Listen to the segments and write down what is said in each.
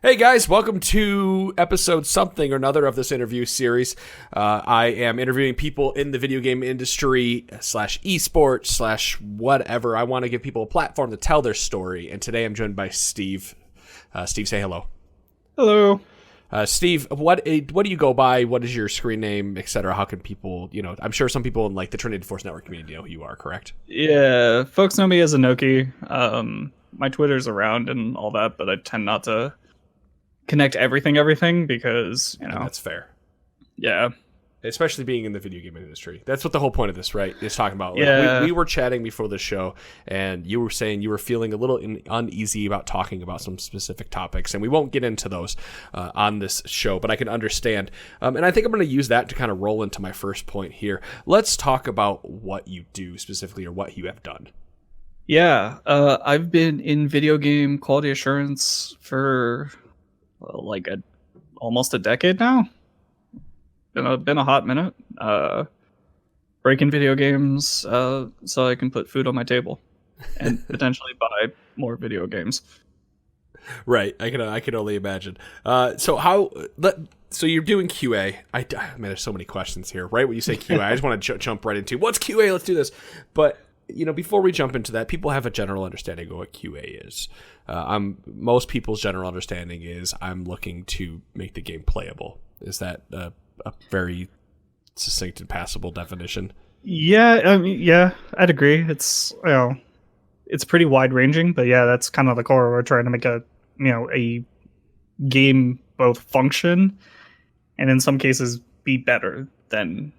Hey guys, welcome to episode something or another of this interview series. I am interviewing people in the video game industry slash esports slash whatever. I want to give people a platform to tell their story. And today I'm joined by Steve. Steve, say hello. Hello. Steve, what do you go by? What is your screen name, etc.? How can people, I'm sure some people in like the Trinity Force Network community know who you are, correct? Yeah, folks know me as Inoki. My Twitter's around and all that, but I tend not to connect everything because, And that's fair. Yeah. Especially being in the video game industry. That's what the whole point of this, right? Is talking about. Yeah. We were chatting before the show, and you were saying you were feeling a little uneasy about talking about some specific topics, and we won't get into those on this show, but I can understand. And I think I'm going to use that to kind of roll into my first point here. Let's talk about what you do specifically, or what you have done. Yeah, I've been in video game quality assurance for almost a decade now. Been a hot minute. Breaking video games so I can put food on my table and potentially buy more video games. Right, I can only imagine. So you're doing QA. Man, there's so many questions here. Right when you say QA, I just want to jump right into what's QA. Let's do this. But before we jump into that, people have a general understanding of what QA is. Most people's general understanding is I'm looking to make the game playable. Is that a very succinct and passable definition? Yeah, I'd agree. It's it's pretty wide ranging, but yeah, that's kind of the core. We're trying to make a game both function and in some cases be better than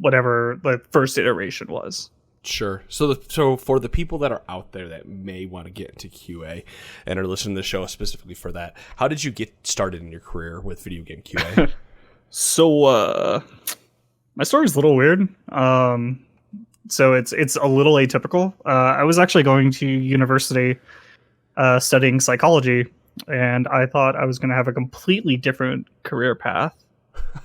whatever the first iteration was. Sure. So for the people that are out there that may want to get into QA and are listening to the show specifically for that, how did you get started in your career with video game QA? So my story's a little weird. So it's a little atypical. I was actually going to university studying psychology, and I thought I was going to have a completely different career path.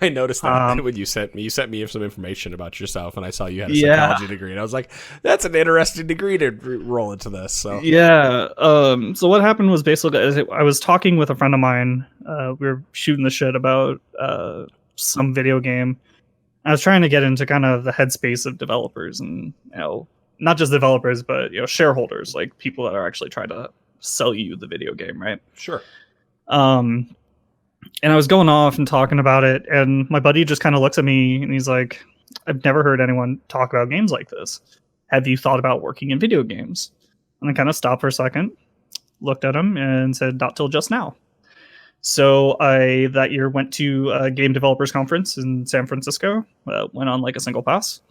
I noticed that when you sent me some information about yourself, and I saw you had a psychology degree, and I was like, "That's an interesting degree to roll into this." So yeah. So what happened was basically I was talking with a friend of mine. We were shooting the shit about some video game. I was trying to get into kind of the headspace of developers, and not just developers, but shareholders, like people that are actually trying to sell you the video game, right? Sure. And I was going off and talking about it, and my buddy just kind of looks at me and he's like, I've never heard anyone talk about games like this. Have you thought about working in video games? And I kind of stopped for a second, looked at him, and said, not till just now. So I, that year, went to a game developers conference in San Francisco, went on like a single pass,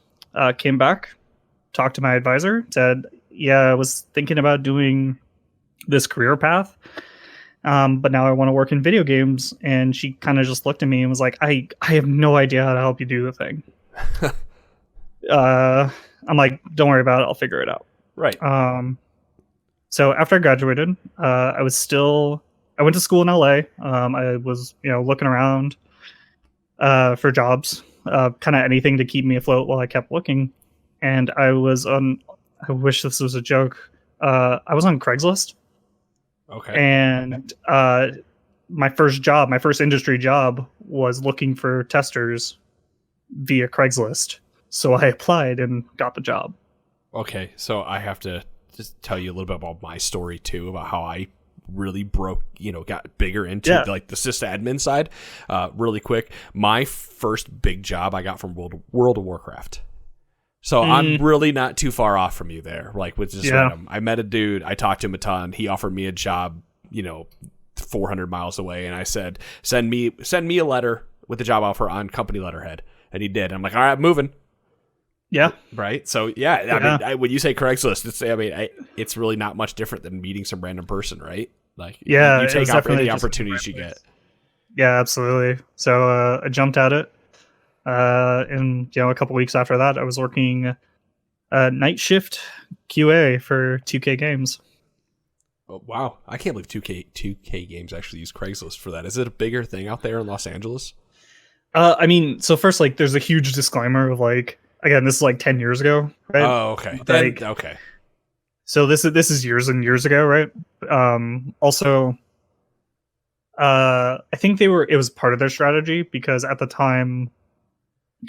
came back, talked to my advisor, said, yeah, I was thinking about doing this career path. But now I want to work in video games. And she kind of just looked at me and was like, I have no idea how to help you do the thing. I'm like, don't worry about it. I'll figure it out. Right. So after I graduated, I went to school in LA. I was, looking around for jobs, kind of anything to keep me afloat while I kept looking. And I wish this was a joke. I was on Craigslist. Okay. And my first industry job was looking for testers via Craigslist. So I applied and got the job. Okay, so I have to just tell you a little bit about my story too, about how I really got bigger into like the sysadmin side really quick. My first big job I got from World of Warcraft. So I'm really not too far off from you there. Like with just random. I met a dude, I talked to him a ton. He offered me a job, 400 miles away, and I said, send me a letter with the job offer on company letterhead. And he did. I'm like, all right, I'm moving. Yeah. Right. So I mean, when you say Craigslist, it's really not much different than meeting some random person, right? Like, you take any opportunities you get. Yeah, absolutely. So I jumped at it. And a couple weeks after that, I was working night shift QA for 2K Games. Oh, wow. I can't believe 2K Games actually use Craigslist for that. Is it a bigger thing out there in Los Angeles? I mean, so first, there's a huge disclaimer of again, this is 10 years ago, right? Oh, okay. Okay. So this is years and years ago, right? Also, I think it was part of their strategy because at the time,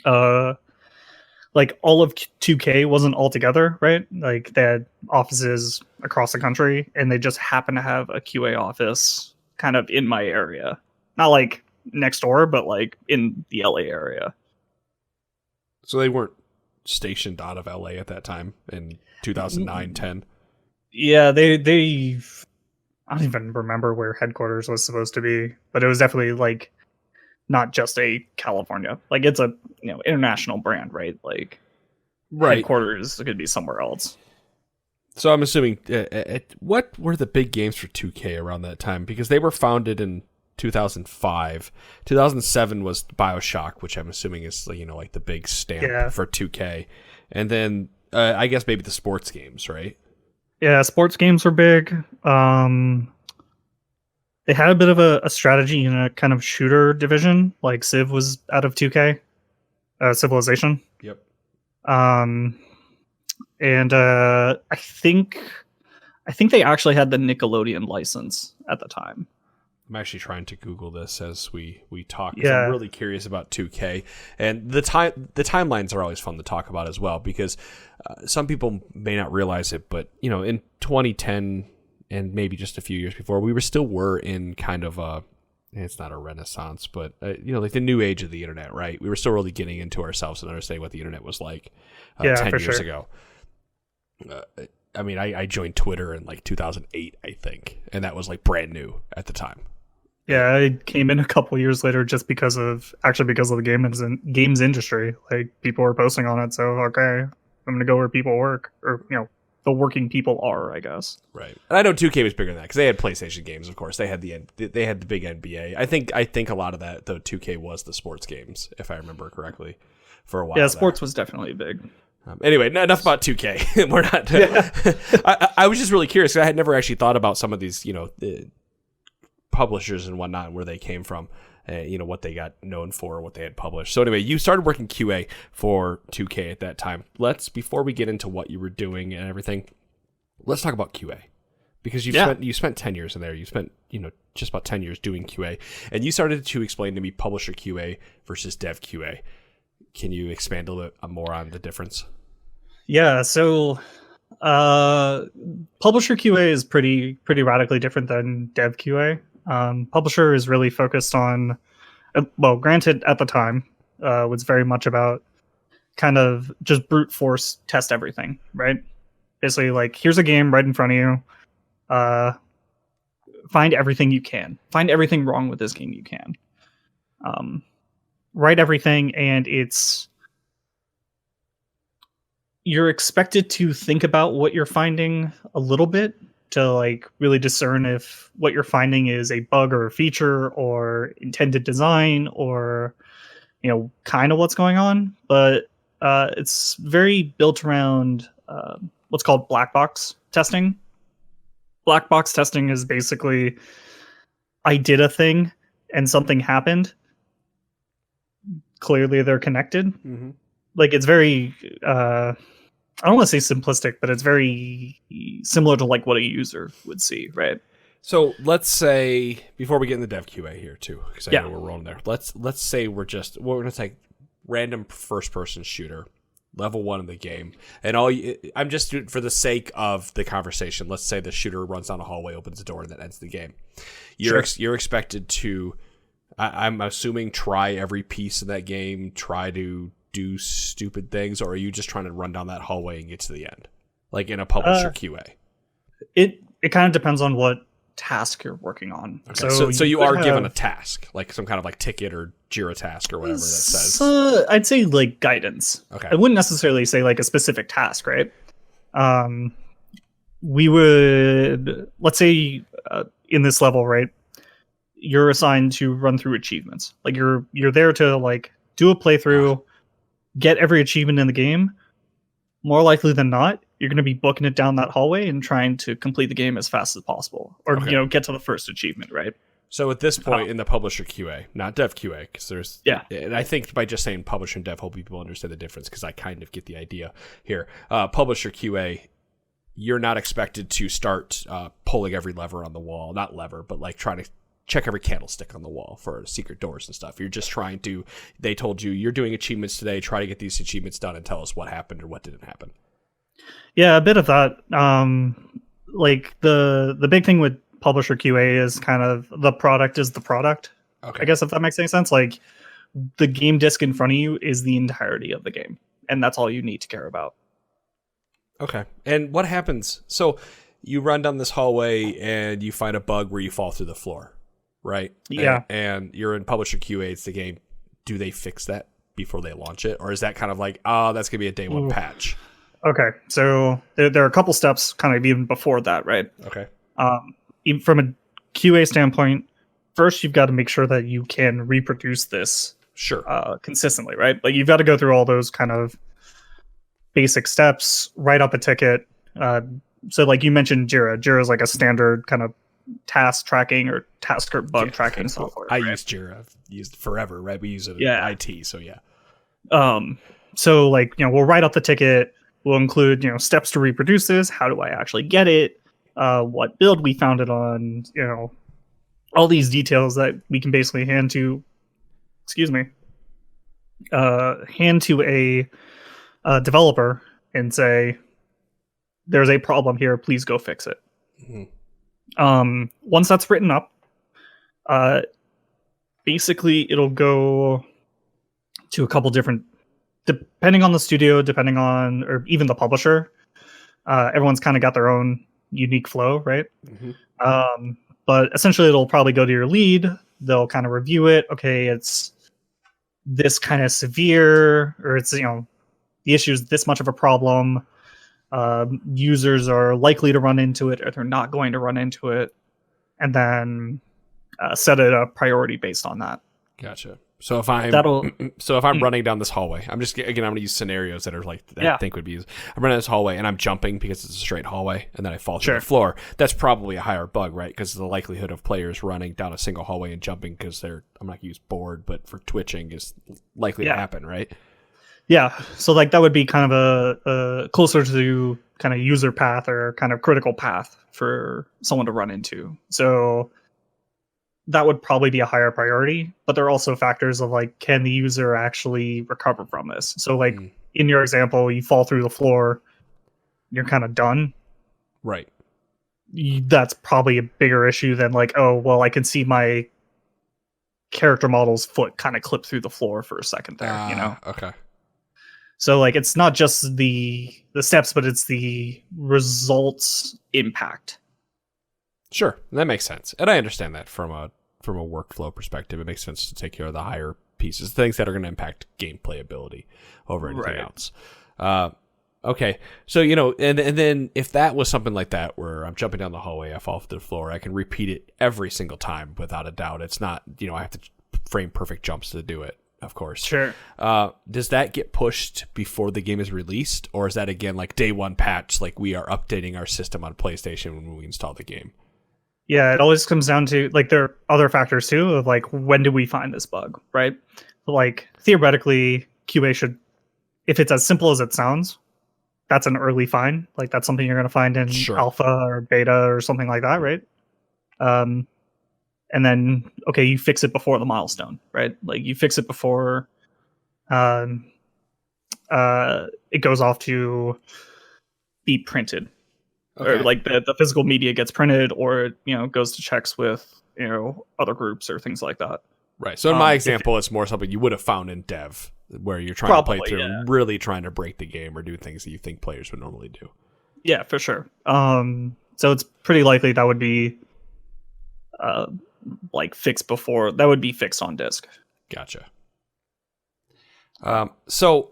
like all of 2K wasn't all together, right? Like they had offices across the country and they just happened to have a QA office kind of in my area. Not like next door, but like in the LA area. So they weren't stationed out of LA at that time in 2009-10. Yeah, they I don't even remember where headquarters was supposed to be, but it was definitely like not just a California. Like it's a international brand, right? Like headquarters could be somewhere else. So I'm assuming what were the big games for 2K around that time? Because they were founded in 2005. 2007 was BioShock, which I'm assuming is like the big stamp for 2K. And then I guess maybe the sports games, right? Yeah, sports games were big. They had a bit of a strategy in a kind of shooter division, like Civ was out of 2K, Civilization. Yep. And I think they actually had the Nickelodeon license at the time. I'm actually trying to Google this as we talk. Yeah. I'm really curious about 2K, and the timelines are always fun to talk about as well because some people may not realize it, but in 2010 and maybe just a few years before, we were in kind of a, it's not a renaissance, but like the new age of the internet, right? We were still really getting into ourselves and understanding what the internet was like 10 years ago. I mean, I joined Twitter in like 2008, I think, and that was like brand new at the time. Yeah, I came in a couple years later just because of the games industry. Like people were posting on it, so okay, I'm gonna go where people work, or the working people are, I guess. Right, and I know 2K was bigger than that because they had PlayStation games, of course. They had the big NBA. I think a lot of that though 2K was the sports games, if I remember correctly, for a while. Yeah, sports was definitely big. Anyway, enough about 2K. We're not. Yeah. I was just really curious. I had never actually thought about some of these, publishers and whatnot, where they came from, what they got known for, what they had published. So anyway, you started working QA for 2K at that time. Before we get into what you were doing and everything, let's talk about QA because you spent 10 years in there. You spent just about 10 years doing QA, and you started to explain to me publisher QA versus dev QA. Can you expand a little bit more on the difference? Yeah, so publisher QA is pretty radically different than dev QA. Publisher is really focused on, granted at the time, was very much about kind of just brute force test everything, right? Basically, like, here's a game right in front of you. Find everything you can. Find everything wrong with this game you can. Write everything, and you're expected to think about what you're finding a little bit to like really discern if what you're finding is a bug or a feature or intended design or kind of what's going on. But it's very built around what's called black box testing. Black box testing is basically I did a thing and something happened. Clearly they're connected. Mm-hmm. Like it's very I don't want to say simplistic, but it's very similar to like what a user would see, right? So let's say, before we get into dev QA here too, because I know we're rolling there. Let's say we're going to take random first person shooter, level 1 of the game, and I'm just for the sake of the conversation. Let's say the shooter runs down a hallway, opens the door, and that ends the game. You're expected to, I'm assuming, try every piece of that game, try to do stupid things, or are you just trying to run down that hallway and get to the end, like in a publisher QA? It kind of depends on what task you're working on. Okay. So you are given a task, like some kind of like ticket or Jira task or whatever that says. I'd say like guidance. Okay. I wouldn't necessarily say like a specific task, right? We would, let's say in this level, right, you're assigned to run through achievements. Like you're there to like do a playthrough, get every achievement in the game. More likely than not, you're going to be booking it down that hallway and trying to complete the game as fast as possible, or get to the first achievement, right? So at this point in the publisher QA, not dev QA, because there's and I think by just saying publisher and dev, hope people understand the difference, because I kind of get the idea here. Publisher QA, you're not expected to start pulling every lever on the wall, not lever, but like trying to check every candlestick on the wall for secret doors and stuff. You're just trying to, they told you you're doing achievements today, try to get these achievements done and tell us what happened or what didn't happen. Yeah, a bit of that. Like the big thing with publisher QA is kind of the product is the product. Okay. I guess if that makes any sense. Like the game disc in front of you is the entirety of the game, and that's all you need to care about. Okay. And what happens? So you run down this hallway and you find a bug where you fall through the floor, right? Yeah. And you're in publisher QA, it's the game. Do they fix that before they launch it? Or is that kind of like, oh, that's going to be a day one patch? Okay. So there are a couple steps kind of even before that, right? Okay. Even from a QA standpoint, first you've got to make sure that you can reproduce this consistently, right? Like you've got to go through all those kind of basic steps, write up a ticket. So like you mentioned Jira. Jira is like a standard kind of task tracking or task or bug tracking software. I use Jira. I've used it forever, right? We use it in IT, so yeah. So like, we'll write up the ticket. We'll include, steps to reproduce this. How do I actually get it? What build we found it on, all these details that we can basically hand to a developer and say, there's a problem here, please go fix it. Mm-hmm. Once that's written up, basically it'll go to a couple different, depending on the studio, or even the publisher. Everyone's kind of got their own unique flow, right? Mm-hmm. But essentially it'll probably go to your lead. They'll kind of review it. Okay, it's this kind of severe, or it's, the issue is this much of a problem. Users are likely to run into it, or they're not going to run into it, and then set it a priority based on that. Gotcha. So if I'm running down this hallway, I'm going to use scenarios that are like I think would be used. I'm running this hallway and I'm jumping because it's a straight hallway, and then I fall through the floor. That's probably a higher bug, right? Because the likelihood of players running down a single hallway and jumping because I'm not going to use bored, but for twitching is likely to happen, right? Yeah. So like that would be kind of a closer to kind of user path or kind of critical path for someone to run into. So that would probably be a higher priority, but there are also factors of like, can the user actually recover from this? So like in your example, you fall through the floor, you're kind of done. Right. That's probably a bigger issue than like, oh, well, I can see my character model's foot kind of clip through the floor for a second there, Okay. So like, it's not just the steps, but it's the results impact. Sure. That makes sense. And I understand that from a workflow perspective. It makes sense to take care of the higher pieces, things that are going to impact game playability over anything else. Okay. So, and then if that was something like that, where I'm jumping down the hallway, I fall to the floor, I can repeat it every single time without a doubt. It's not, I have to frame perfect jumps to do it, of course. Sure. Does that get pushed before the game is released? Or is that, again, like day one patch, like we are updating our system on PlayStation when we install the game? Yeah, it always comes down to, like, there are other factors too of like, when do we find this bug, right? Like, theoretically, QA should, if it's as simple as it sounds, that's an early find. Like, that's something you're going to find in alpha or beta or something like that, right? And then, okay, you fix it before the milestone, right? Like, you fix it before it goes off to be printed. Okay. Or like the physical media gets printed, or goes to checks with other groups or things like that. Right. So in my example, it's more something you would have found in dev, where you're trying to play through, really trying to break the game or do things that you think players would normally do. Yeah, for sure. So it's pretty likely that would be like fixed before. That would be fixed on disk. Gotcha. So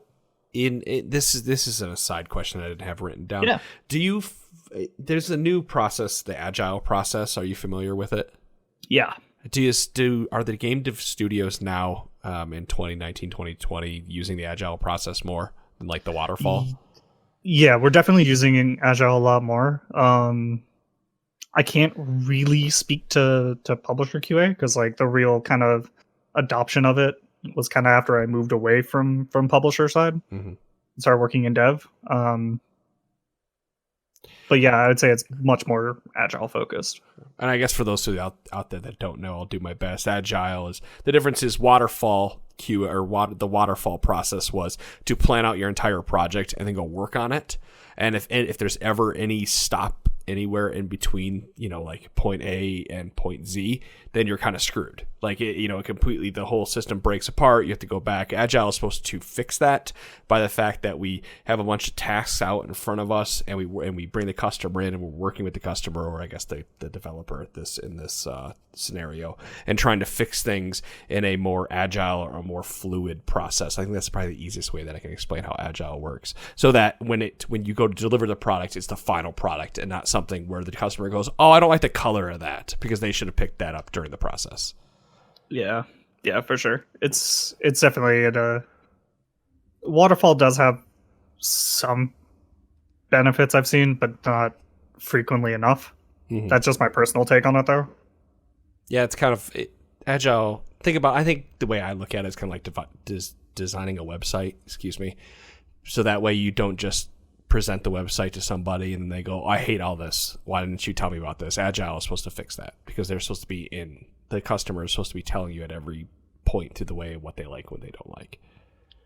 this is an aside question I didn't have written down. Yeah. There's a new process, the agile process. Are you familiar with it? Yeah. Are the game dev studios now in 2019, 2020 using the agile process more than like the waterfall? Yeah, we're definitely using agile a lot more. I can't really speak to publisher QA because like the real kind of adoption of it was kind of after I moved away from publisher side, started working in dev. But yeah, I would say it's much more agile focused. And I guess for those who out there that don't know, I'll do my best. Agile is the difference is waterfall the waterfall process was to plan out your entire project and then go work on it. And if there's ever any stop anywhere in between, like point A and point Z, then you're kind of screwed. Like completely the whole system breaks apart. You have to go back. Agile is supposed to fix that by the fact that we have a bunch of tasks out in front of us, and we bring the customer in, and we're working with the customer, or I guess the developer in this scenario, and trying to fix things in a more agile or a more fluid process. I think that's probably the easiest way that I can explain how agile works, so that when you go to deliver the product, it's the final product and not something where the customer goes, oh, I don't like the color of that, because they should have picked that up during the process. Yeah, for sure. It's definitely waterfall does have some benefits I've seen, but not frequently enough. Mm-hmm. That's just my personal take on it, though. Yeah, it's kind of agile. I think the way I look at it is kind of like designing a website. Excuse me. So that way you don't just present the website to somebody and they go, I hate all this. Why didn't you tell me about this? Agile is supposed to fix that, because they're supposed to be the customer is supposed to be telling you at every point to the way what they like, what they don't like.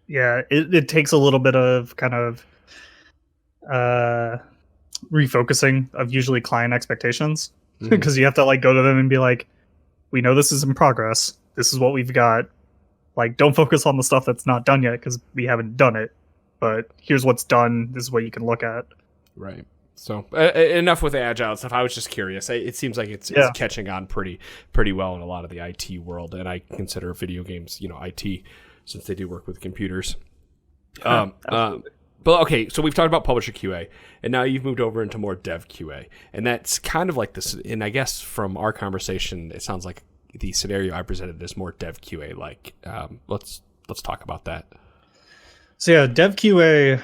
Yeah, it takes a little bit of kind of refocusing of usually client expectations, because you have to go to them and be like, we know this is in progress. This is what we've got. Don't focus on the stuff that's not done yet, because we haven't done it. But here's what's done. This is what you can look at. Right. So enough with the agile stuff. I was just curious. It seems like it's catching on pretty well in a lot of the IT world, and I consider video games, IT, since they do work with computers. But okay, so we've talked about publisher QA, and now you've moved over into more dev QA, and that's kind of like this. And I guess from our conversation, it sounds like the scenario I presented is more dev QA. Let's talk about that. So yeah, dev QA.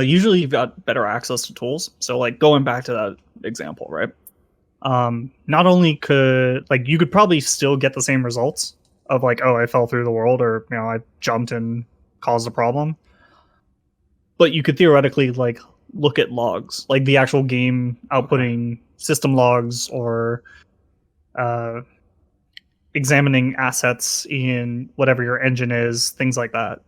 Usually you've got better access to tools. So going back to that example, right? Not only could you could probably still get the same results of oh, I fell through the world, or I jumped and caused a problem. But you could theoretically look at logs, the actual game outputting system logs, or examining assets in whatever your engine is, things like that.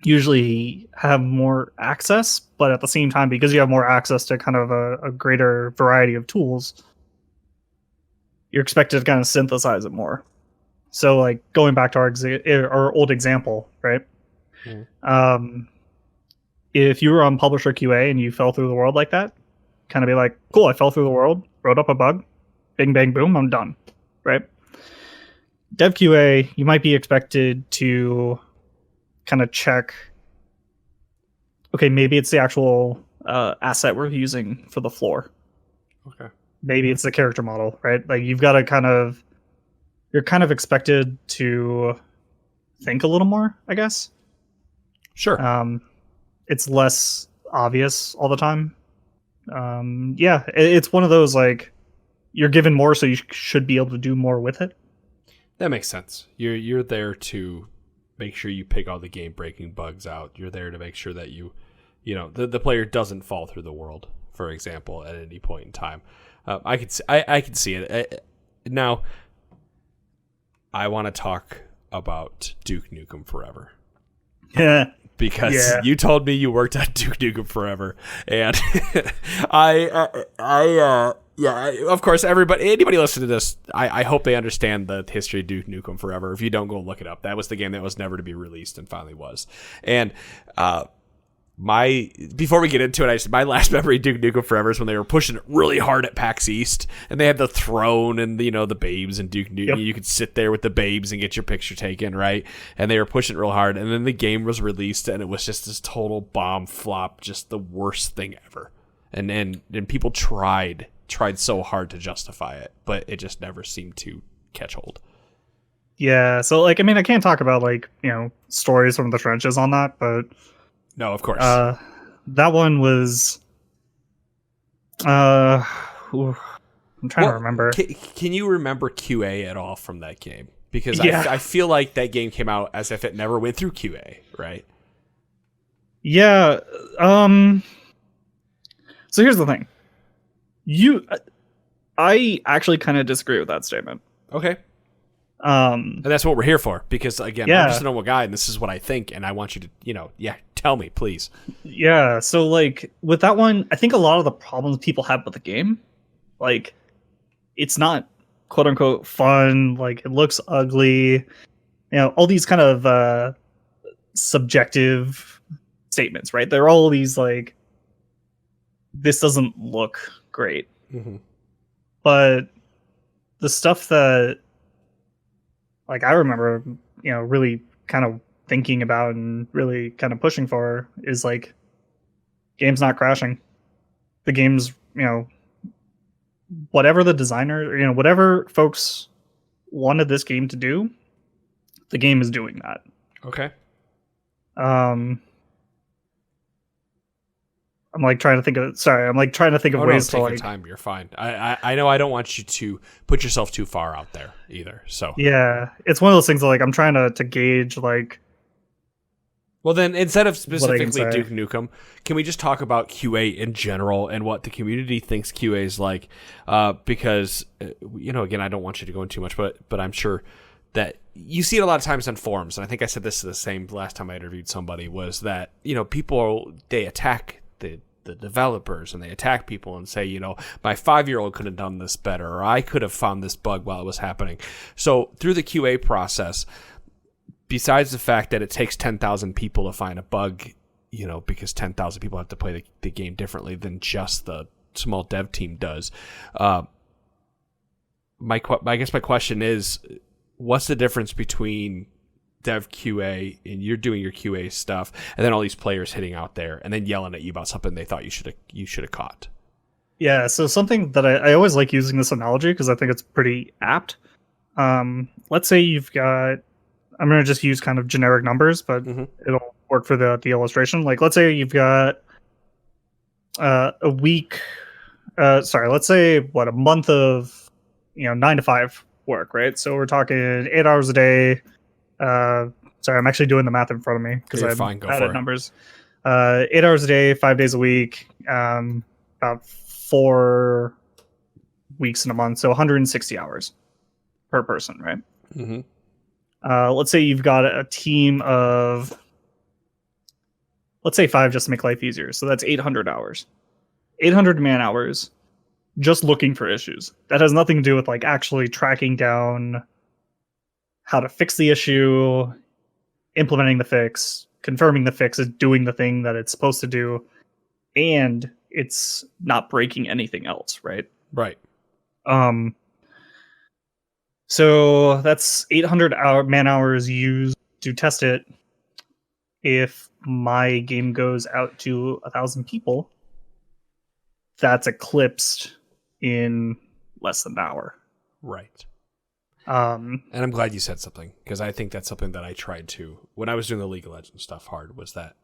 Usually have more access, but at the same time, because you have more access to kind of a greater variety of tools, you're expected to kind of synthesize it more. So going back to our old example, right? If you were on publisher QA and you fell through the world like that, kind of be like, cool, I fell through the world, wrote up a bug, bing, bang, boom, I'm done, right? Dev QA, you might be expected to kind of check, okay, maybe it's the actual asset we're using for the floor. Okay. Maybe it's the character model, right? You've got to you're kind of expected to think a little more, I guess. Sure. It's less obvious all the time. It's one of those you're given more, so you should be able to do more with it. That makes sense. You're there to make sure you pick all the game-breaking bugs out. You're there to make sure that the player doesn't fall through the world, for example, at any point in time. I could see it. Now, I want to talk about Duke Nukem Forever. Yeah. Because you told me you worked at Duke Nukem Forever, and of course, anybody listening to this, I hope they understand the history of Duke Nukem Forever. If you don't, go look it up. That was the game that was never to be released and finally was. And before we get into it, my last memory of Duke Nukem Forever is when they were pushing it really hard at PAX East, and they had the throne and the babes and Duke Nukem. Yep. You could sit there with the babes and get your picture taken, right? And they were pushing it real hard, and then the game was released, and it was just this total bomb flop, just the worst thing ever. And people tried so hard to justify it, but it just never seemed to catch hold. Yeah, so I can't talk about stories from the trenches on that, but no, of course. That one was I'm trying to remember. Can you remember QA at all from that game? Because I feel like that game came out as if it never went through QA, right? Yeah. So here's the thing. I actually kind of disagree with that statement. Okay. And that's what we're here for, because again, I'm just a normal guy, and this is what I think, and I want you to, tell me, please. Yeah. So like with that one, I think a lot of the problems people have with the game, like it's not quote unquote fun. Like it looks ugly. All these kind of subjective statements, right? They're all these like, this doesn't look great. Mm-hmm. But the stuff that like I remember, really kind of thinking about and really kind of pushing for is like game's not crashing. The game's, whatever the designer, whatever folks wanted this game to do, the game is doing that. Okay. I'm like trying to think of ways to take like your time. You're fine. I know I don't want you to put yourself too far out there either. So yeah, it's one of those things that like I'm trying to gauge like. Well, then instead of specifically Duke Nukem, can we just talk about QA in general and what the community thinks QA is like? Because again, I don't want you to go into too much, but I'm sure that you see it a lot of times on forums, and I think I said this the same last time I interviewed somebody, was that people they attack the developers, and they attack people and say, my 5-year-old could have done this better, or I could have found this bug while it was happening. So through the QA process, besides the fact that it takes 10,000 people to find a bug, because 10,000 people have to play the game differently than just the small dev team does. I guess my question is, what's the difference between dev QA and you're doing your QA stuff, and then all these players hitting out there and then yelling at you about something they thought you should have caught? Yeah, so something that I always like using this analogy because I think it's pretty apt. Let's say you've got, I'm going to just use kind of generic numbers, but it'll work for the illustration. Like, let's say you've got a week, let's say a month of 9 to 5 work, right? So we're talking 8 hours a day. Sorry, I'm actually doing the math in front of me because I've added numbers. 8 hours a day, 5 days a week, about 4 weeks in a month, so 160 hours per person, right? Mm-hmm. Let's say you've got a team of, let's say 5 just to make life easier. So that's 800 hours. 800 man hours just looking for issues. That has nothing to do with like actually tracking down how to fix the issue, implementing the fix, confirming the fix is doing the thing that it's supposed to do, and it's not breaking anything else, right? Right. So that's 800 man hours used to test it. If my game goes out to 1,000 people, that's eclipsed in less than an hour. Right. And I'm glad you said something, because I think that's something that I tried to, when I was doing the League of Legends stuff hard, was that,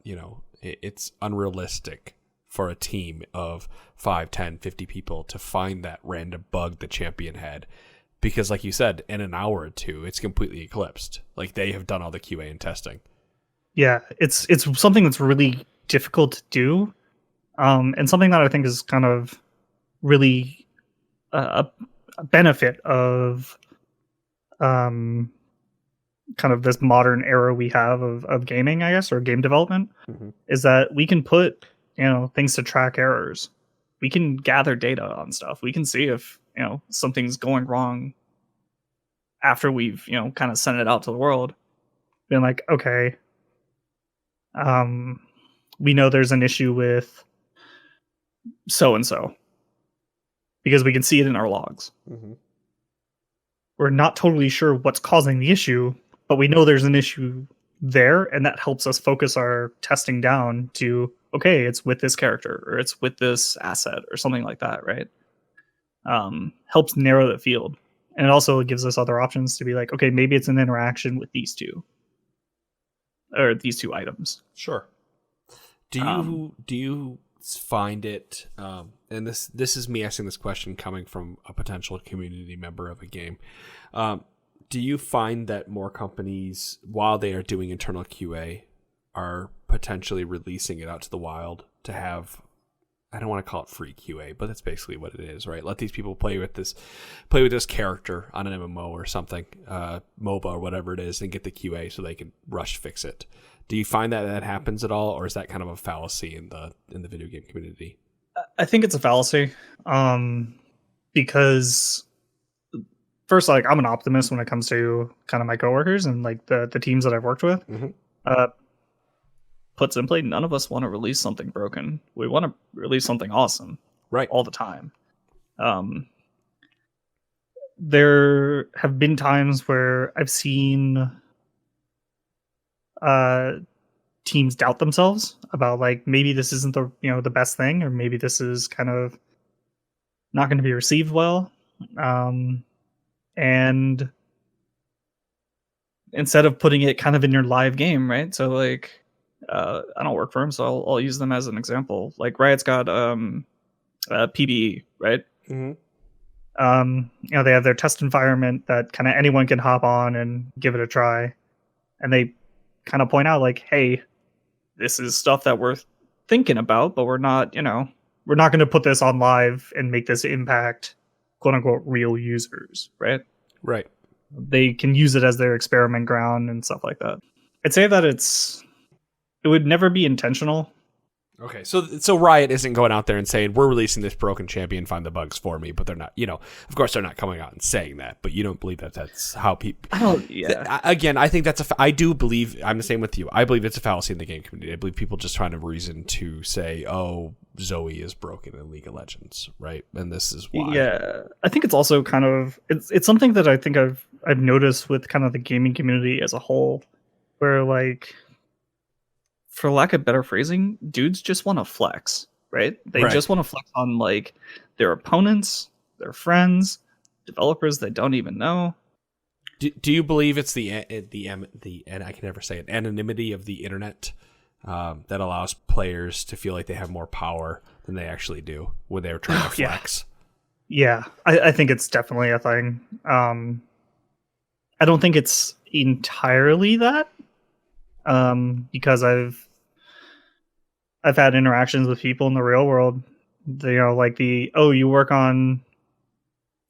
it's unrealistic for a team of 5, 10, 50 people to find that random bug the champion had. Because like you said, in an hour or two, it's completely eclipsed. Like they have done all the QA and testing. Yeah, it's something that's really difficult to do. And something that I think is kind of really a benefit of kind of this modern era we have of gaming, I guess, or game development, is that we can put, things to track errors. We can gather data on stuff. We can see if, something's going wrong after we've, kind of sent it out to the world. Being like, okay, we know there's an issue with so-and-so because we can see it in our logs. We're not totally sure what's causing the issue, but we know there's an issue there, and that helps us focus our testing down to, okay, it's with this character, or it's with this asset, or something like that, right? Helps narrow the field. And it also gives us other options to be like, okay, maybe it's an interaction with these two, or these two items. Sure. Do you find it, and this is me asking this question coming from a potential community member of a game, do you find that more companies, while they are doing internal QA, are potentially releasing it out to the wild to have I don't want to call it free QA, but that's basically what it is, right? Let these people play with this character on an MMO or something, MOBA or whatever it is, and get the QA so they can rush fix it. Do you find that happens at all, or is that kind of a fallacy in the video game community? I think it's a fallacy, because first, like, I'm an optimist when it comes to kind of my coworkers and like the teams that I've worked with. Put simply, none of us want to release something broken. We want to release something awesome, right, all the time. There have been times where I've seen teams doubt themselves about, like, maybe this isn't the best thing, or maybe this is kind of not going to be received well. And instead of putting it kind of in your live game, right? So like, I don't work for them, so I'll use them as an example. Like Riot's got PBE, right? Mm-hmm. They have their test environment that kind of anyone can hop on and give it a try, and they kind of point out like, hey, this is stuff that we're thinking about, but we're not going to put this on live and make this impact quote unquote real users, right? Right. They can use it as their experiment ground and stuff like that. I'd say that it would never be intentional. Okay, so Riot isn't going out there and saying, we're releasing this broken champion, find the bugs for me, but they're not, of course they're not coming out and saying that, but you don't believe that that's how people... Again, I think I do believe, I'm the same with you, I believe it's a fallacy in the game community. I believe people just find a reason to say, oh, Zoe is broken in League of Legends, right? And this is why. Yeah, I think it's also kind of, it's something that I think I've noticed with kind of the gaming community as a whole, where like, for lack of better phrasing, dudes just want to flex, right? They just want to flex on like their opponents, their friends, developers they don't even know. Do you believe it's the and I can never say it, anonymity of the internet that allows players to feel like they have more power than they actually do when they're trying to flex? Yeah, I think it's definitely a thing. I don't think it's entirely that, because I've had interactions with people in the real world. Like you work on.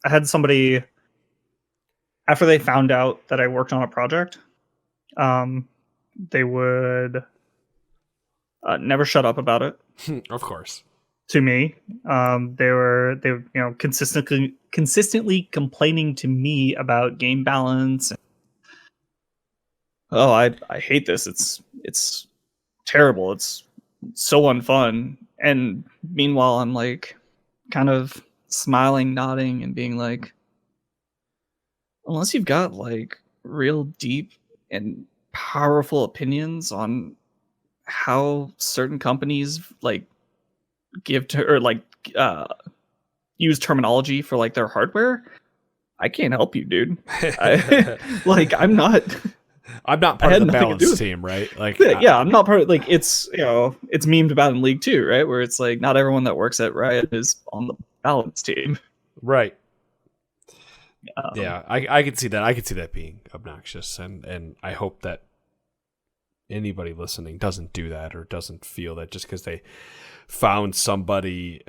I had somebody after they found out that I worked on a project. They would never shut up about it. Of course. To me, they were consistently complaining to me about game balance. Oh, I hate this. It's terrible. It's so unfun. And meanwhile, I'm like kind of smiling, nodding, and being like, unless you've got like real deep and powerful opinions on how certain companies like give to or like use terminology for like their hardware, I can't help you, dude. I'm not part of the balance team, right? Like, yeah, I'm not part of, like, it's it's memed about in League 2, right? Where it's like not everyone that works at Riot is on the balance team, right? Yeah, I could see that. I could see that being obnoxious, and I hope that anybody listening doesn't do that or doesn't feel that just because they found somebody.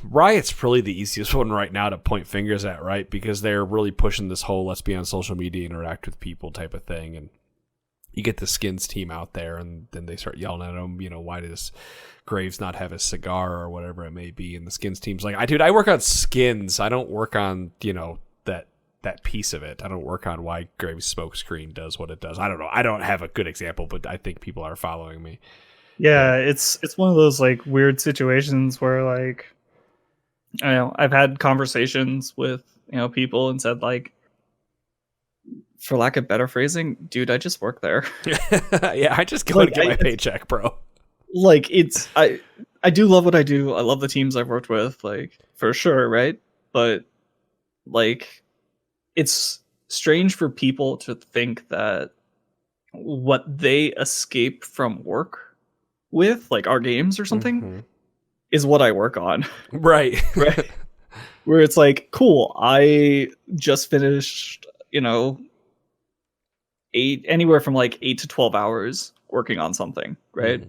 Riot's probably the easiest one right now to point fingers at, right? Because they're really pushing this whole let's be on social media, interact with people type of thing. And you get the Skins team out there and then they start yelling at them, why does Graves not have a cigar or whatever it may be? And the Skins team's like, I work on skins. I don't work on, that piece of it. I don't work on why Graves smokescreen does what it does. I don't know. I don't have a good example, but I think people are following me. Yeah, it's one of those like weird situations where like, I've had conversations with, people and said like, for lack of better phrasing, dude, I just work there. Yeah, I just go and get my paycheck, bro. Like I do love what I do. I love the teams I've worked with, like for sure, right? But like, it's strange for people to think that what they escape from work with, like our games or something, is what I work on. Right. Right. Where it's like, cool, I just finished, anywhere from like 8 to 12 hours working on something, right?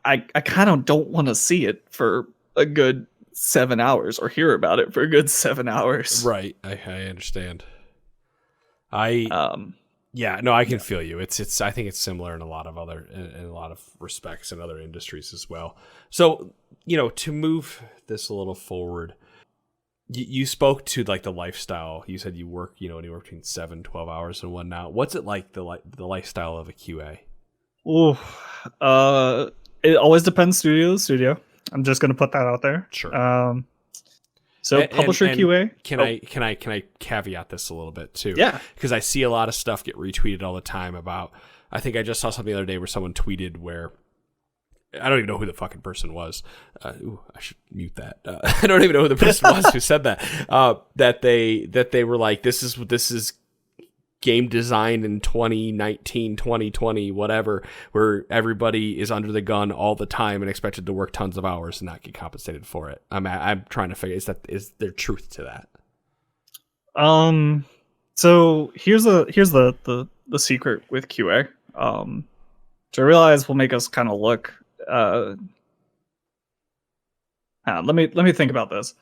I kind of don't want to see it for a good 7 hours or hear about it for a good 7 hours. Right. I understand. Yeah, no, I can feel you. It's I think it's similar in a lot of respects in other industries as well. So, to move this a little forward, you spoke to like the lifestyle. You said you work, anywhere between 7-12 hours and whatnot. What's it like the lifestyle of a QA? Ooh, it always depends studio to studio. I'm just gonna put that out there. Sure. Publisher QA. Can I caveat this a little bit too? Yeah. Because I see a lot of stuff get retweeted all the time about. I think I just saw something the other day where someone tweeted where I don't even know who the fucking person was. I should mute that. I don't even know who the person was who said that. That they were like, this is game design in 2019, 2020, whatever, where everybody is under the gun all the time and expected to work tons of hours and not get compensated for it. I'm trying to figure, is there truth to that? So here's the secret with QA. Which I realize will make us kind of look. Let me think about this.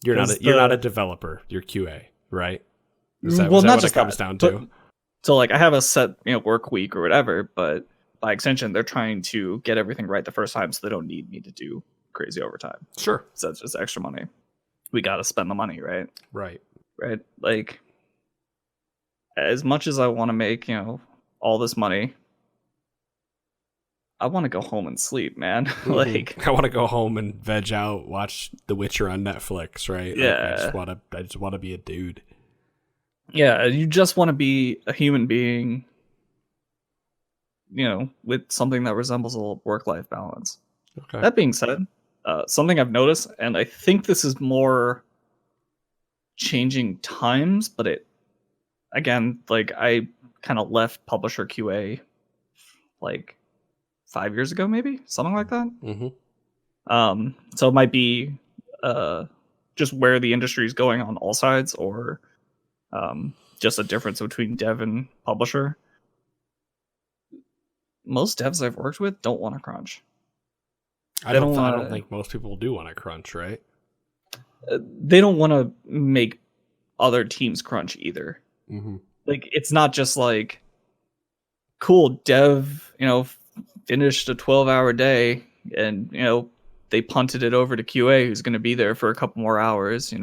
You're not a developer. You're QA, right? Is that not what just it comes down to? So like I have a set work week or whatever, but by extension, they're trying to get everything right the first time, so they don't need me to do crazy overtime. Sure. So that's just extra money. We got to spend the money, right? Right. Like, as much as I want to make all this money, I want to go home and sleep, man. Like, I want to go home and veg out, watch The Witcher on Netflix, right? Yeah. Like, I just want to be a dude. Yeah, you just want to be a human being, with something that resembles a work-life balance. Okay. That being said, something I've noticed, and I think this is more changing times, but again, like I kind of left publisher QA like 5 years ago, maybe something like that. Mm-hmm. So it might be just where the industry is going on all sides, or just a difference between dev and publisher. Most devs I've worked with don't want to crunch. I don't think most people do want to crunch, right? They don't want to make other teams crunch either. Mm-hmm. Like, it's not just like, cool, dev, finished a 12-hour day and, they punted it over to QA, who's going to be there for a couple more hours, or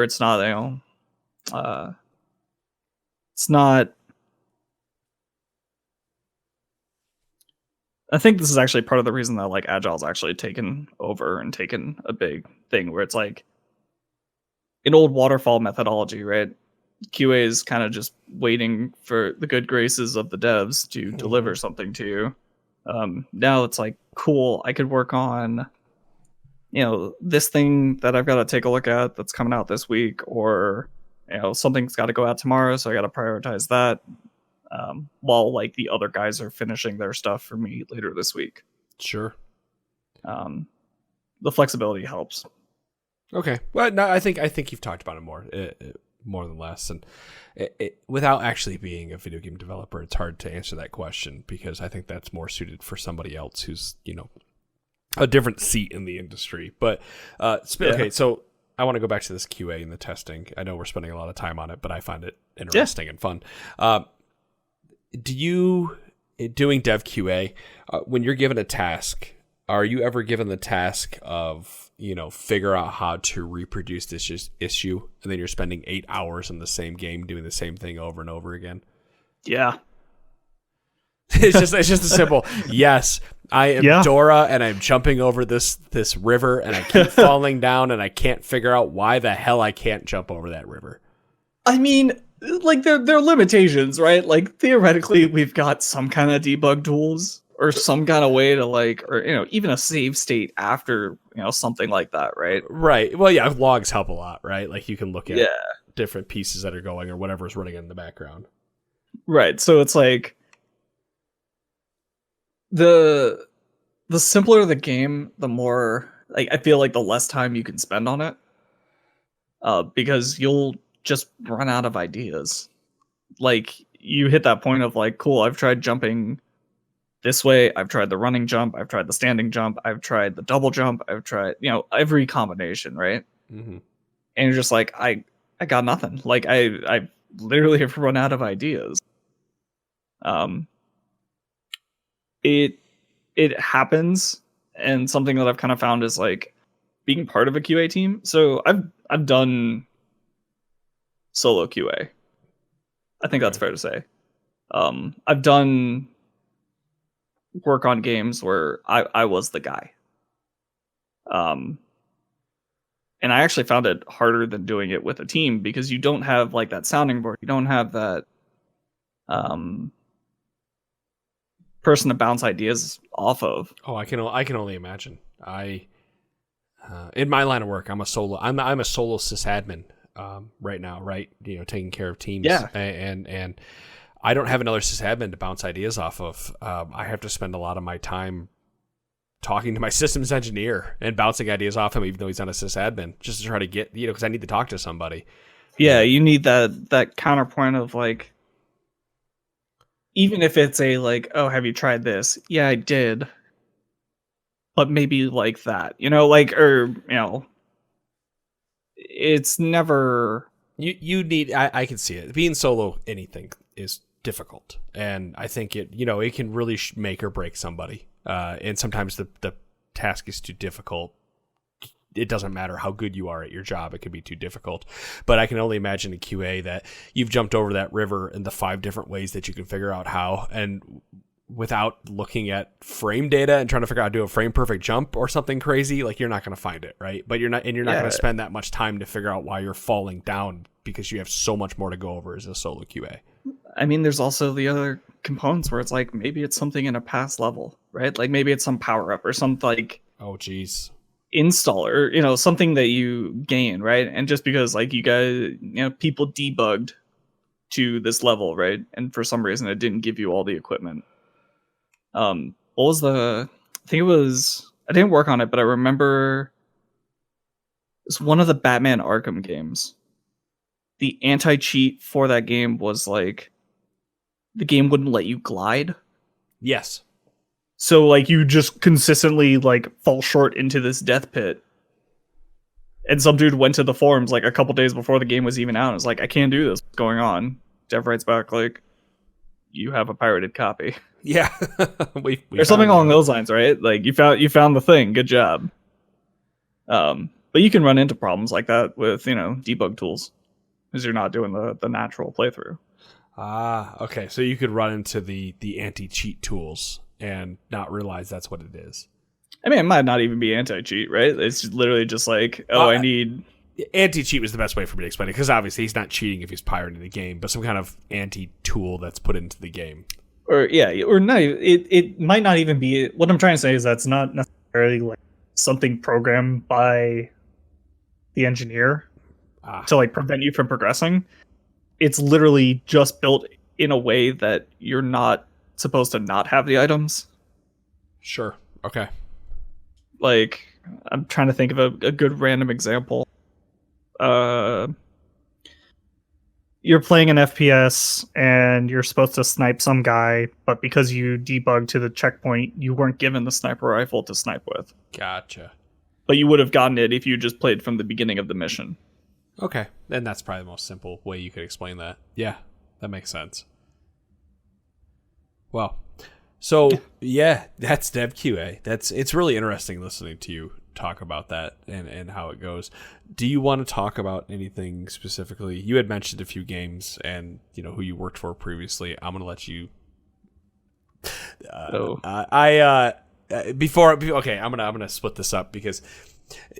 it's not, it's not. I think this is actually part of the reason that like Agile's actually taken over and taken a big thing, where it's like an old waterfall methodology, right? QA is kind of just waiting for the good graces of the devs to deliver something to you. Now it's like, cool, I could work on, this thing that I've got to take a look at that's coming out this week, or, something's got to go out tomorrow, so I got to prioritize that. While like the other guys are finishing their stuff for me later this week. Sure. The flexibility helps. Okay. Well, no, I think you've talked about it more than less, and without actually being a video game developer, it's hard to answer that question, because I think that's more suited for somebody else who's a different seat in the industry. But okay, so I want to go back to this QA and the testing. I know we're spending a lot of time on it, but I find it interesting and fun. Do you, doing dev QA, when you're given a task, are you ever given the task of, figure out how to reproduce this issue, and then you're spending 8 hours in the same game doing the same thing over and over again? Yeah. It's just a simple, yes, I am Dora, and I'm jumping over this river, and I keep falling down, and I can't figure out why the hell I can't jump over that river. I mean, like, there are limitations, right? Like, theoretically, we've got some kind of debug tools, or some kind of way to like, or even a save state after something like that, right? Right. Well, yeah, logs help a lot, right? Like, you can look at different pieces that are going, or whatever's running in the background. Right. So it's like the simpler the game, the more, like, I feel like the less time you can spend on it, because you'll just run out of ideas. Like, you hit that point of like, cool, I've tried jumping this way. I've tried the running jump. I've tried the standing jump. I've tried the double jump. I've tried, every combination, right? Mm-hmm. And you're just like, I got nothing. Like I literally have run out of ideas. It happens, and something that I've kind of found is like being part of a QA team. So I've done solo QA. I think that's fair to say. I've done work on games where I was the guy. And I actually found it harder than doing it with a team because you don't have like that sounding board. You don't have that person to bounce ideas off of. Oh, I can only imagine. In my line of work, I'm a solo sysadmin right now, right? Taking care of teams. Yeah. And I don't have another sysadmin to bounce ideas off of. I have to spend a lot of my time talking to my systems engineer and bouncing ideas off him, even though he's not a sysadmin, just to try to get, because I need to talk to somebody. Yeah, you need that counterpoint of like, even if it's a like, oh, have you tried this? Yeah, I did. But maybe like that, it's never. You need. I can see it. Being solo, anything is difficult, and I think it can really make or break somebody. And sometimes the task is too difficult. It doesn't matter how good you are at your job; it can be too difficult. But I can only imagine in QA that you've jumped over that river in the 5 different ways that you can figure out how, and without looking at frame data and trying to figure out how to do a frame perfect jump or something crazy, like you're not going to find it, right? But you're not going to spend that much time to figure out why you're falling down because you have so much more to go over as a solo QA. I mean, there's also the other components where it's like maybe it's something in a past level, right? Like maybe it's some power up or something like installer, something that you gain, right? And just because like you guys, people debugged to this level, right? And for some reason it didn't give you all the equipment. What was I think it was, I didn't work on it, but I remember it's one of the Batman Arkham games. The anti-cheat for that game was like, the game wouldn't let you glide. Yes. So like you just consistently like fall short into this death pit. And some dude went to the forums like a couple days before the game was even out and was like, I can't do this. What's going on? Dev writes back like, you have a pirated copy. Yeah. Or something along those lines, right? Like you found the thing. Good job. But you can run into problems like that with, debug tools because you're not doing the natural playthrough. Okay. So you could run into the anti-cheat tools and not realize that's what it is. I mean, it might not even be anti-cheat, right? It's literally just like, I need... Anti-cheat was the best way for me to explain it, because obviously he's not cheating if he's pirating the game, but some kind of anti-tool that's put into the game. Or no, it might not even be... What I'm trying to say is that's not necessarily like something programmed by the engineer to like prevent you from progressing. It's literally just built in a way that you're not supposed to not have the items. Sure. Okay. Like, I'm trying to think of a good random example. You're playing an FPS and you're supposed to snipe some guy, but because you debugged to the checkpoint, you weren't given the sniper rifle to snipe with. Gotcha. But you would have gotten it if you just played from the beginning of the mission. Okay. And that's probably the most simple way you could explain that. Yeah, that makes sense. Well, so yeah, that's Dev QA. It's really interesting listening to you talk about that and how it goes. Do you want to talk about anything specifically? You had mentioned a few games and who you worked for previously. I'm gonna let you. I'm gonna split this up because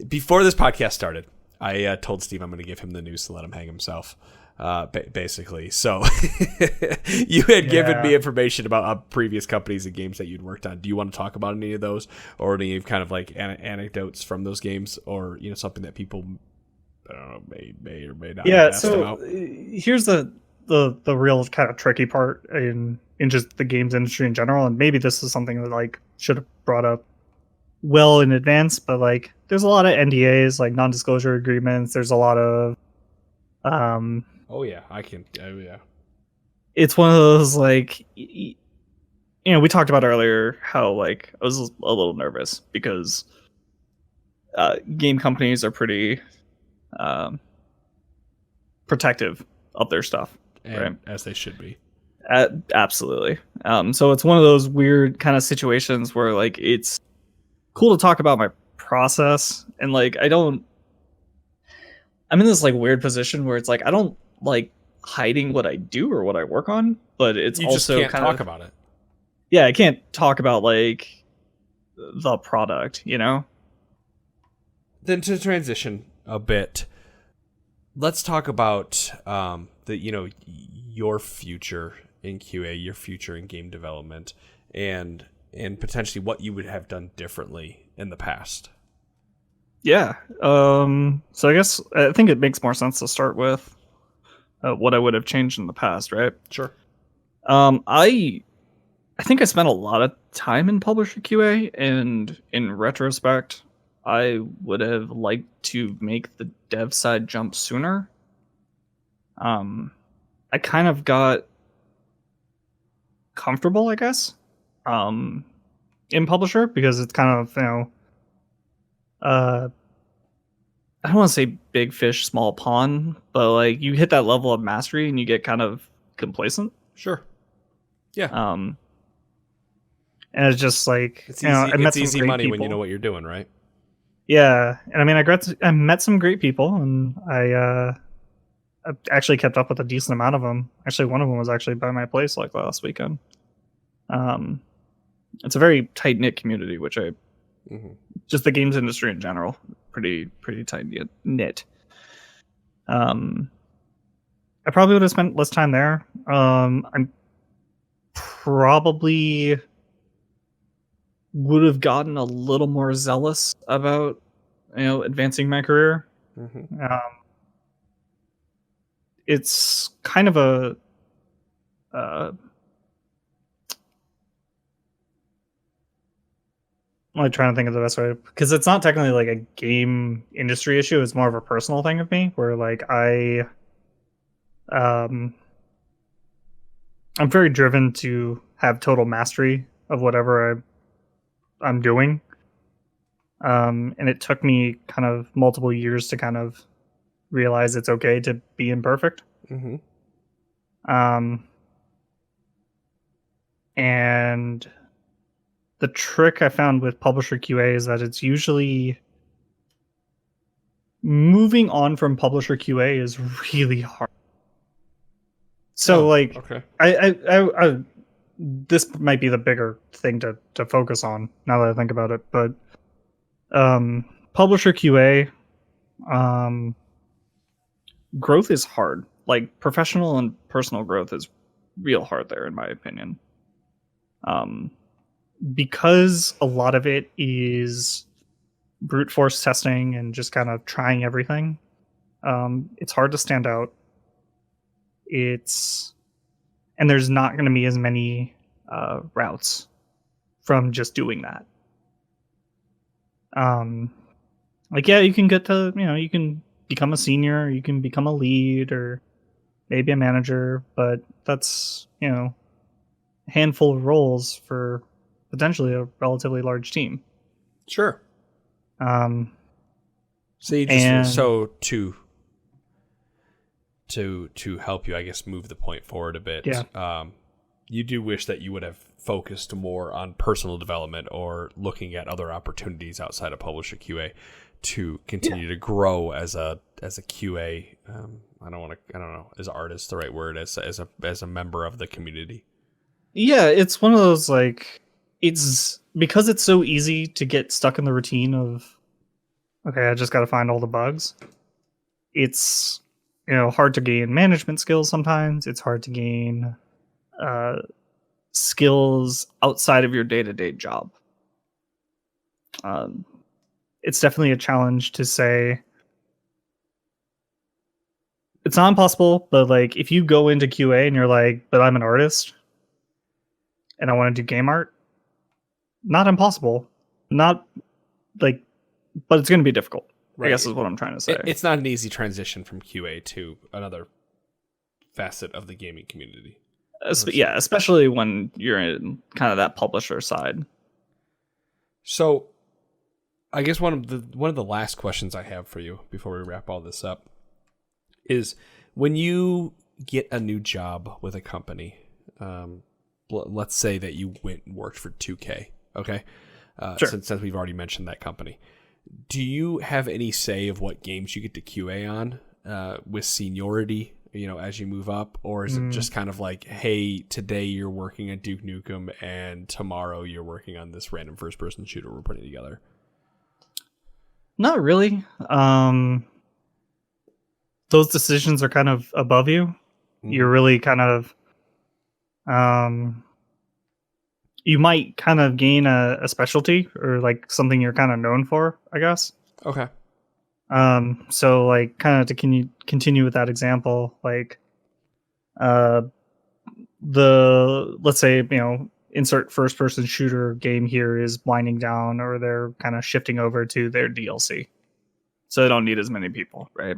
before this podcast started, I told Steve I'm gonna give him the news to let him hang himself. Basically, so you had given me information about previous companies and games that you'd worked on. Do you want to talk about any of those, or any kind of like anecdotes from those games, or something that people I don't know may or may not? Yeah. So here's the real kind of tricky part in just the games industry in general, and maybe this is something that like should have brought up well in advance, but like there's a lot of NDAs, like non-disclosure agreements. There's a lot of Oh yeah. It's one of those like we talked about earlier how like I was a little nervous because game companies are pretty protective of their stuff, and right? as they should be. Absolutely. So it's one of those weird kind of situations where like it's cool to talk about my process, and like I'm in this like weird position where it's like I don't like hiding what I do or what I work on, but it's You also just can't talk about it. Yeah, I can't talk about like the product, Then to transition a bit, let's talk about your future in QA, your future in game development, and potentially what you would have done differently in the past. Yeah. So I think it makes more sense to start with what I would have changed in the past, right? Sure. I think I spent a lot of time in publisher QA, and in retrospect, I would have liked to make the dev side jump sooner. I kind of got comfortable, I guess, in publisher because it's kind of, I don't want to say big fish, small pond, but like you hit that level of mastery and you get kind of complacent. Sure. Yeah. And it's just like, it's easy, I met it's easy money people when you know what you're doing, right? Yeah. And I mean, I met some great people, and I actually kept up with a decent amount of them. Actually, one of them was actually by my place like last weekend. It's a very tight knit community, which just the games industry in general, pretty tight knit. I probably would have spent less time there. I'm probably would have gotten a little more zealous about advancing my career. It's kind of a I'm like trying to think of the best way, because it's not technically like a game industry issue. It's more of a personal thing of me, where like I'm very driven to have total mastery of whatever I'm doing. And it took me kind of multiple years to kind of realize it's okay to be imperfect. And the trick I found with publisher QA is that it's usually moving on from publisher QA is really hard. So okay. I this might be the bigger thing to focus on now that I think about it, but publisher QA growth is hard. Like professional and personal growth is real hard there, in my opinion. Because a lot of it is brute force testing and just kind of trying everything. It's hard to stand out. And there's not going to be as many routes from just doing that. You can get to, you can become a senior, you can become a lead, or maybe a manager, but that's, a handful of roles for potentially a relatively large team. Sure. So you just to help you, I guess, move the point forward a bit. Yeah. You do wish that you would have focused more on personal development or looking at other opportunities outside of publisher QA to continue to grow as a QA. I don't know, is artist the right word, as a member of the community? Yeah, it's one of those, like, it's because it's so easy to get stuck in the routine of, okay, I just got to find all the bugs. It's, hard to gain management skills sometimes. It's hard to gain skills outside of your day-to-day job. It's definitely a challenge to say, it's not impossible, but like if you go into QA and you're like, but I'm an artist and I want to do game art, not impossible, not like, but it's going to be difficult. Right. I guess is what I'm trying to say. It's not an easy transition from QA to another facet of the gaming community. Yeah, especially when you're in kind of that publisher side. So, I guess one of the last questions I have for you before we wrap all this up is when you get a new job with a company, let's say that you went and worked for 2K, okay? Sure. Since we've already mentioned that company, do you have any say of what games you get to QA on with seniority, as you move up? Or is it just kind of like, hey, today you're working at Duke Nukem and tomorrow you're working on this random first-person shooter we're putting together? Not really. Those decisions are kind of above you. You're really kind of you might kind of gain a specialty or like something you're kind of known for, I guess. Okay. So like kind of to continue with that example, like let's say, insert first person shooter game here is winding down, or they're kind of shifting over to their DLC. So they don't need as many people, right?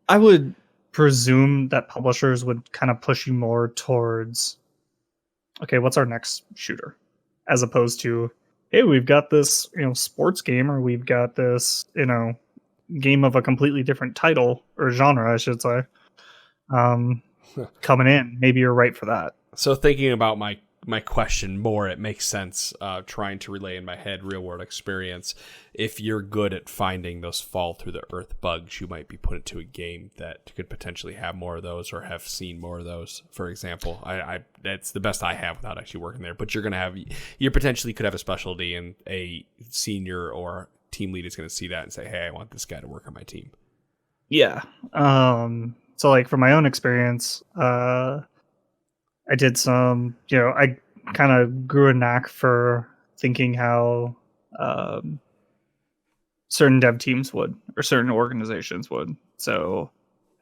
I would presume that publishers would kind of push you more towards, okay, what's our next shooter? As opposed to, hey, we've got this, sports game, or we've got this, game of a completely different title or genre, I should say, coming in. Maybe you're right for that. So thinking about my question more, it makes sense trying to relay in my head real world experience. If you're good at finding those fall through the earth bugs, you might be put into a game that could potentially have more of those or have seen more of those. For example, I that's the best I have without actually working there. But you potentially could have a specialty, and a senior or team lead is going to see that and say, hey, I want this guy to work on my team. Yeah. So like from my own experience, I did some, I kind of grew a knack for thinking how certain dev teams would, or certain organizations would. So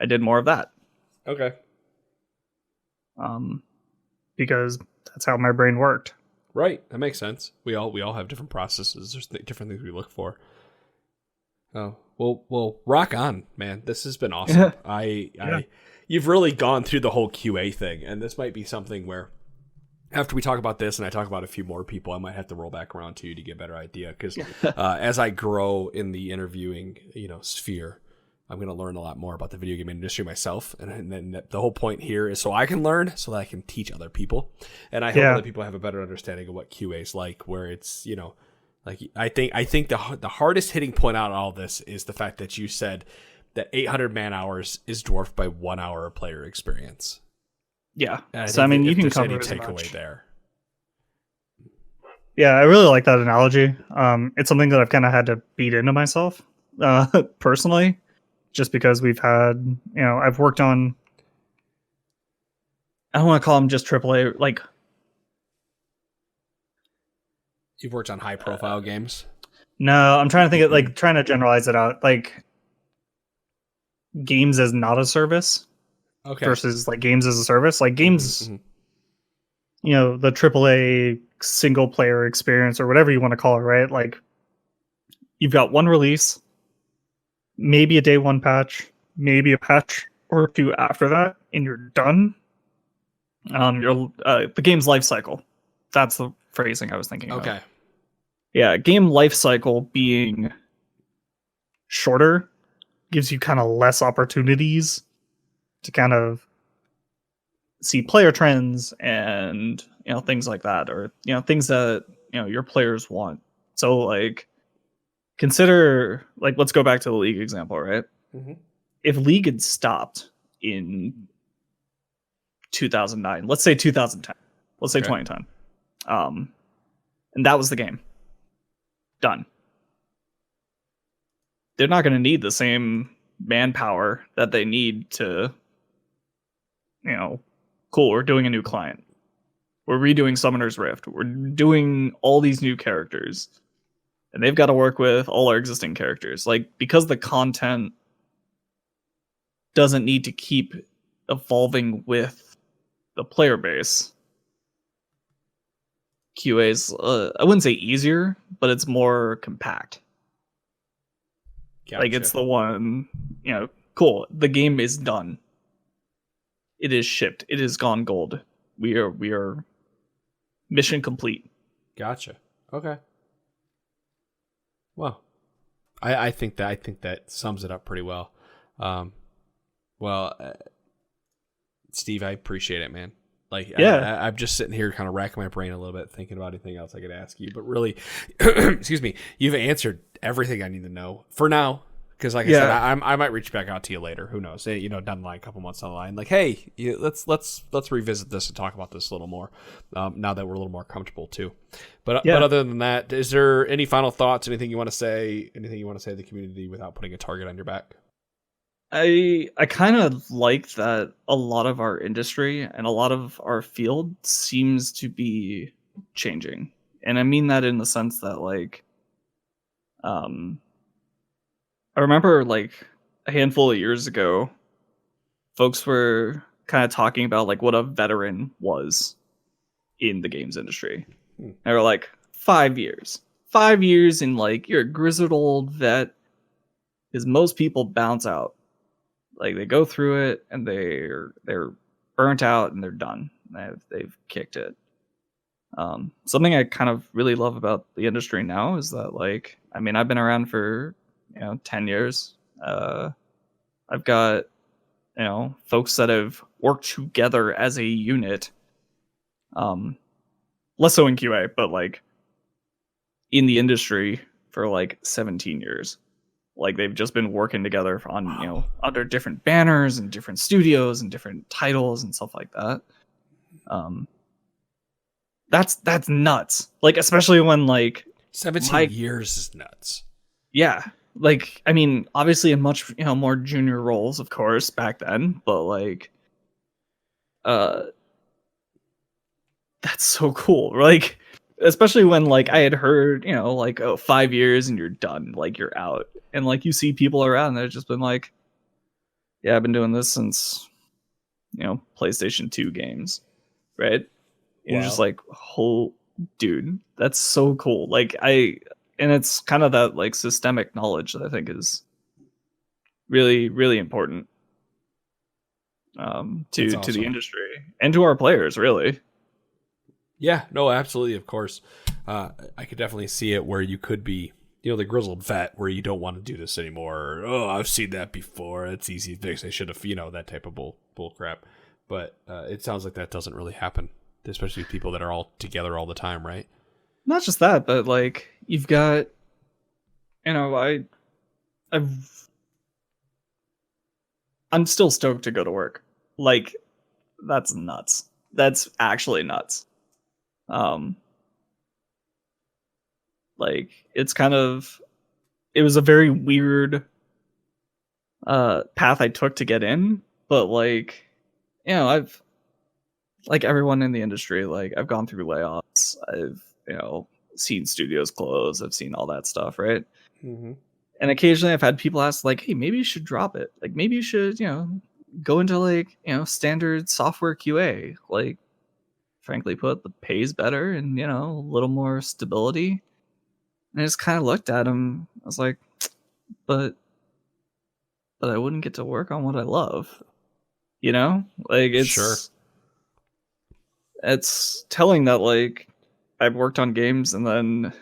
I did more of that. Okay. Because that's how my brain worked. Right. That makes sense. We all have different processes. There's different things we look for. Oh, well, rock on, man. This has been awesome. You've really gone through the whole QA thing, and this might be something where after we talk about this and I talk about a few more people, I might have to roll back around to you to get a better idea. Because as I grow in the interviewing, sphere, I'm going to learn a lot more about the video game industry myself. And then the whole point here is so I can learn, so that I can teach other people. And I hope other people have a better understanding of what QA is like, where it's, like I think the hardest hitting point out of all this is the fact that you said that 800 man hours is dwarfed by 1 hour of player experience. Yeah. So, you can cover any takeaway there. Yeah, I really like that analogy. It's something that I've kind of had to beat into myself personally, just because we've had, I've worked on, I don't want to call them just AAA, like. You've worked on high profile games? No, I'm trying to think of, like, trying to generalize it out. Like, games as not a service versus like games as a service. Like games, the AAA single player experience or whatever you want to call it, right? Like you've got one release, maybe a day one patch, maybe a patch or two after that, and you're done. The game's life cycle. That's the phrasing I was thinking of. Okay. Yeah, game life cycle being shorter gives you kind of less opportunities to kind of see player trends and things like that, or things that your players want. So like consider, like, let's go back to the League example, right? If League had stopped in 2009, let's say 2010, let's say 2010, and that was the game, done. They're not going to need the same manpower that they need to, cool, we're doing a new client. We're redoing Summoner's Rift. We're doing all these new characters. And they've got to work with all our existing characters. Like, because the content doesn't need to keep evolving with the player base, QA's, I wouldn't say easier, but it's more compact. Gotcha. Like, it's the one, cool, the game is done. it is shipped. It is gone gold. We are mission complete. Gotcha. Okay. Well, I think that sums it up pretty well. Steve, I appreciate it, man. Like, yeah, I'm just sitting here kind of racking my brain a little bit, thinking about anything else I could ask you. But really, excuse me, you've answered everything I need to know for now. Because, like I said, I might reach back out to you later. Who knows? You know, down the line, a couple months down the line, like, hey, let's revisit this and talk about this a little more. Now that we're a little more comfortable too. But other than that, is there any final thoughts? Anything you want to say? Anything you want to say to the community without putting a target on your back? I kind of like that a lot of our industry and a lot of our field seems to be changing, and I mean that in the sense that, like, I remember, like, a handful of years ago, folks were kind of talking about, like, what a veteran was in the games industry. They were like, 5 years. 5 years and, like, you're a grizzled old vet. Because most people bounce out. Like, they go through it and they're burnt out and they're done. They've kicked it. Something I kind of really love about the industry now is that, like, I mean, I've been around for 10 years. I've got, folks that have worked together as a unit. Less so in QA, but, like, in the industry for, like, 17 years. Like, they've just been working together on, under different banners and different studios and different titles and stuff like that. That's nuts. Like, especially when, like, 17 years is nuts. Yeah. Like, I mean, obviously in much, more junior roles, of course, back then, but, like, that's so cool. Like, especially when, like, I had heard, like, 5 years and you're done, like, you're out. And, like, you see people around that have just been like, yeah, I've been doing this since, PlayStation 2 games, right? And you're just like, oh, dude, that's so cool. Like, and it's kind of that, like, systemic knowledge that I think is really, really important to the industry and to our players, really. Yeah, no, absolutely, of course. I could definitely see it where you could be, the grizzled vet where you don't want to do this anymore. Or, I've seen that before. It's easy to fix. I should have, that type of bull crap. But it sounds like that doesn't really happen, especially with people that are all together all the time, right? Not just that, but, like, you've got, I'm still stoked to go to work. Like, that's nuts. That's actually nuts. Like, it was a very weird path I took to get in, but, like, I've, like everyone in the industry, like, I've gone through layoffs. I've, seen studios close. I've seen all that stuff, right? Mm-hmm. And occasionally I've had people ask, like, hey, maybe you should drop it. Like, maybe you should, go into, like, standard software QA. Like, frankly put, the pay's better and, a little more stability. And I just kind of looked at him. I was like, but I wouldn't get to work on what I love. Like, it's sure. It's telling that, like, I've worked on games, and then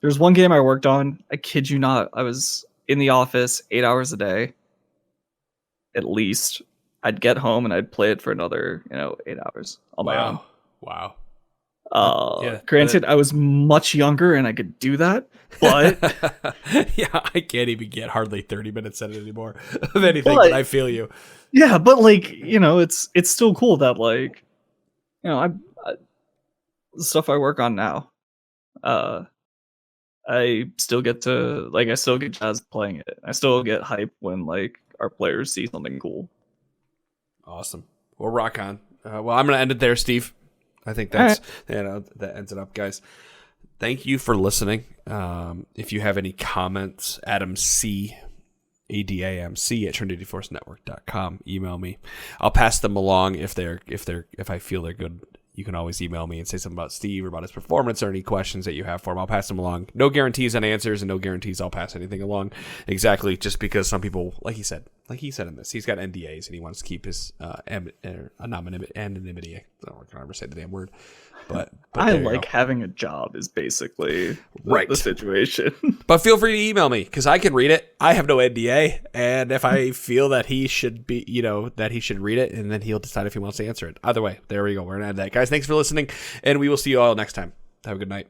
there's one game I worked on. I kid you not. I was in the office 8 hours a day, at least. I'd get home and I'd play it for another, 8 hours on my own. Wow. Granted, I was much younger and I could do that, but yeah, I can't even get hardly 30 minutes in it anymore of anything. But I feel you. Yeah, but, like, it's still cool that, like, the stuff I work on now, I still get to, like, I still get jazzed playing it. I still get hype when, like, our players see something cool. Awesome. Well, rock on. Well, I'm going to end it there, Steve. I think that's, that ends it up, guys. Thank you for listening. If you have any comments, AdamC at trinityforcenetwork.com. Email me. I'll pass them along if I feel they're good. You can always email me and say something about Steve or about his performance or any questions that you have for him. I'll pass them along. No guarantees on answers and no guarantees I'll pass anything along exactly, just because some people, like he said, like he said in this, he's got NDAs and he wants to keep his anonymity. I don't ever say the damn word. But I like having a job is basically the situation. But feel free to email me because I can read it. I have no NDA, and if I feel that he should be, that he should read it, and then he'll decide if he wants to answer it. Either way, there we go. We're gonna end that, guys. Thanks for listening, and we will see you all next time. Have a good night.